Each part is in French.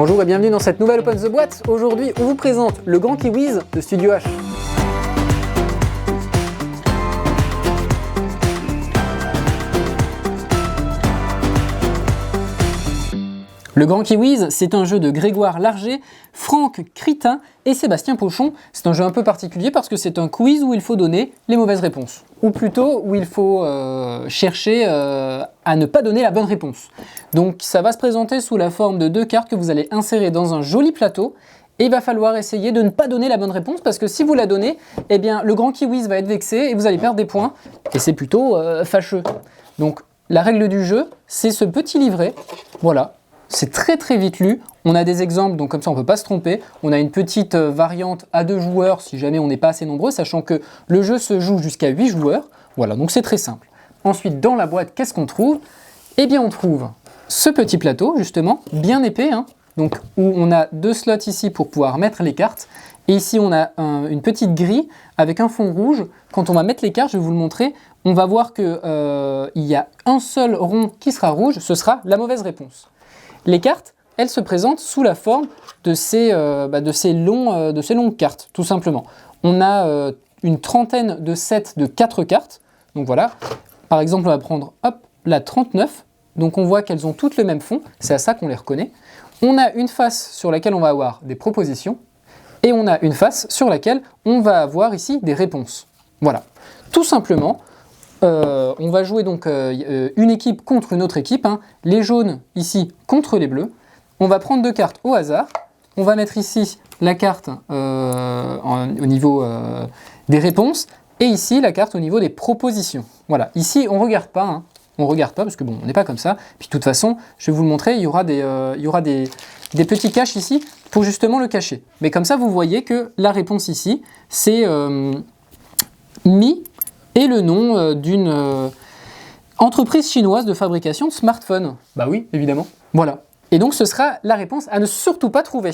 Bonjour et bienvenue dans cette nouvelle Open the Boîte. Aujourd'hui, on vous présente le Grand Kiwiz de Studio H. Le Grand Kiwiz, c'est un jeu de Grégoire Larger, Franck Critin et Sébastien Pochon. C'est un jeu un peu particulier parce que c'est un quiz où il faut donner les mauvaises réponses. Ou plutôt où il faut chercher à ne pas donner la bonne réponse. Donc ça va se présenter sous la forme de 2 cartes que vous allez insérer dans un joli plateau. Et il va falloir essayer de ne pas donner la bonne réponse parce que si vous la donnez, eh bien, le Grand Kiwiz va être vexé et vous allez perdre des points. Et c'est plutôt fâcheux. Donc la règle du jeu, c'est ce petit livret. Voilà. C'est très vite lu, on a des exemples, donc comme ça on ne peut pas se tromper. On a une petite variante à 2 joueurs si jamais on n'est pas assez nombreux, sachant que le jeu se joue jusqu'à 8 joueurs. Voilà, donc c'est très simple. Ensuite, dans la boîte, qu'est-ce qu'on trouve? Eh bien, on trouve ce petit plateau, justement, bien épais, hein, donc, où on a 2 slots ici pour pouvoir mettre les cartes. Et ici, on a une petite grille avec un fond rouge. Quand on va mettre les cartes, je vais vous le montrer, on va voir qu'il y a un seul rond qui sera rouge, ce sera la mauvaise réponse. Les cartes, elles se présentent sous la forme de ces longues cartes, tout simplement. On a une trentaine de sets de 4 cartes. Donc voilà, par exemple, on va prendre la 39. Donc on voit qu'elles ont toutes le même fond, c'est à ça qu'on les reconnaît. On a une face sur laquelle on va avoir des propositions. Et on a une face sur laquelle on va avoir ici des réponses. Voilà, tout simplement. On va jouer donc une équipe contre une autre équipe, hein. Les jaunes ici contre les bleus. On va prendre 2 cartes au hasard. On va mettre ici la carte au niveau des réponses et ici la carte au niveau des propositions. Voilà, ici on ne regarde pas, hein. On regarde pas parce que bon, on n'est pas comme ça. Puis de toute façon, je vais vous le montrer, il y aura des petits caches ici pour justement le cacher. Mais comme ça, vous voyez que la réponse ici, c'est Mi et le nom d'une entreprise chinoise de fabrication de smartphones. Bah oui, évidemment. Voilà. Et donc ce sera la réponse à ne surtout pas trouver.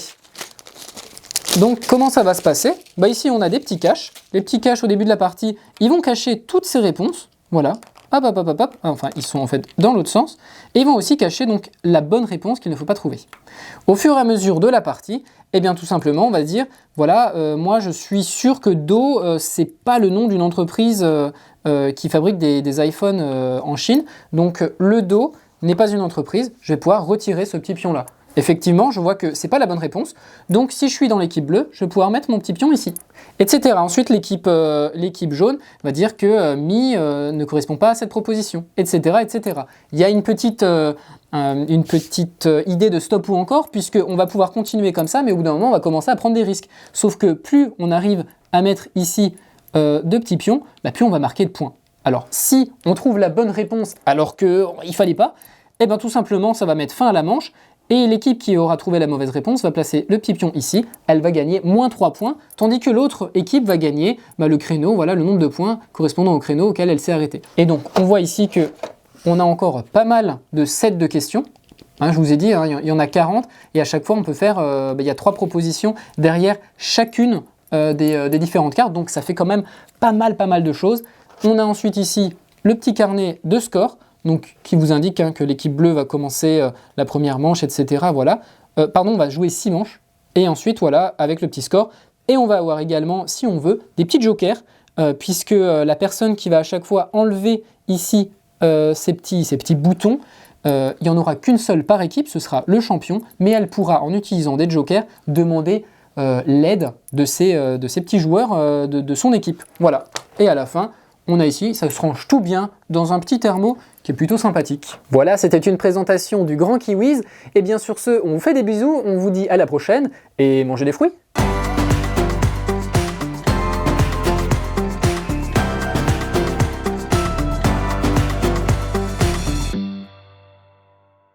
Donc comment ça va se passer? Bah ici on a des petits caches. Les petits caches au début de la partie, ils vont cacher toutes ces réponses. Voilà. Hop, hop, hop, hop, hop. Enfin, ils sont en fait dans l'autre sens. Et ils vont aussi cacher donc la bonne réponse qu'il ne faut pas trouver. Au fur et à mesure de la partie, eh bien tout simplement, on va dire, voilà, moi je suis sûr que Do, c'est pas le nom d'une entreprise qui fabrique des iPhones en Chine. Donc le Do n'est pas une entreprise. Je vais pouvoir retirer ce petit pion là. Effectivement, je vois que c'est pas la bonne réponse. Donc si je suis dans l'équipe bleue, je vais pouvoir mettre mon petit pion ici. Etc. Ensuite, l'équipe jaune va dire que Mi ne correspond pas à cette proposition. Etc. etc. Il y a une petite idée de stop ou encore, puisqu'on va pouvoir continuer comme ça, mais au bout d'un moment, on va commencer à prendre des risques. Sauf que plus on arrive à mettre ici 2 petits pions, plus on va marquer de points. Alors, si on trouve la bonne réponse alors qu'il ne fallait pas, eh bien tout simplement, ça va mettre fin à la manche. Et l'équipe qui aura trouvé la mauvaise réponse va placer le petit pion ici, elle va gagner moins 3 points, tandis que l'autre équipe va gagner le créneau, voilà le nombre de points correspondant au créneau auquel elle s'est arrêtée. Et donc on voit ici que on a encore pas mal de sets de questions. Hein, je vous ai dit, hein, il y en a 40, et à chaque fois on peut faire, il y a 3 propositions derrière chacune des différentes cartes, donc ça fait quand même pas mal de choses. On a ensuite ici le petit carnet de score, donc qui vous indique que l'équipe bleue va commencer la première manche, etc. Voilà. On va jouer 6 manches, et ensuite, voilà, avec le petit score. Et on va avoir également, si on veut, des petits jokers, puisque la personne qui va à chaque fois enlever ici ces petits boutons, il n'y en aura qu'une seule par équipe, ce sera le champion, mais elle pourra, en utilisant des jokers, demander l'aide de ces petits joueurs de son équipe. Voilà. Et à la fin, on a ici, ça se range tout bien dans un petit thermo qui est plutôt sympathique. Voilà, c'était une présentation du Grand Kiwiz. Et bien sur ce, on vous fait des bisous, on vous dit à la prochaine et mangez des fruits.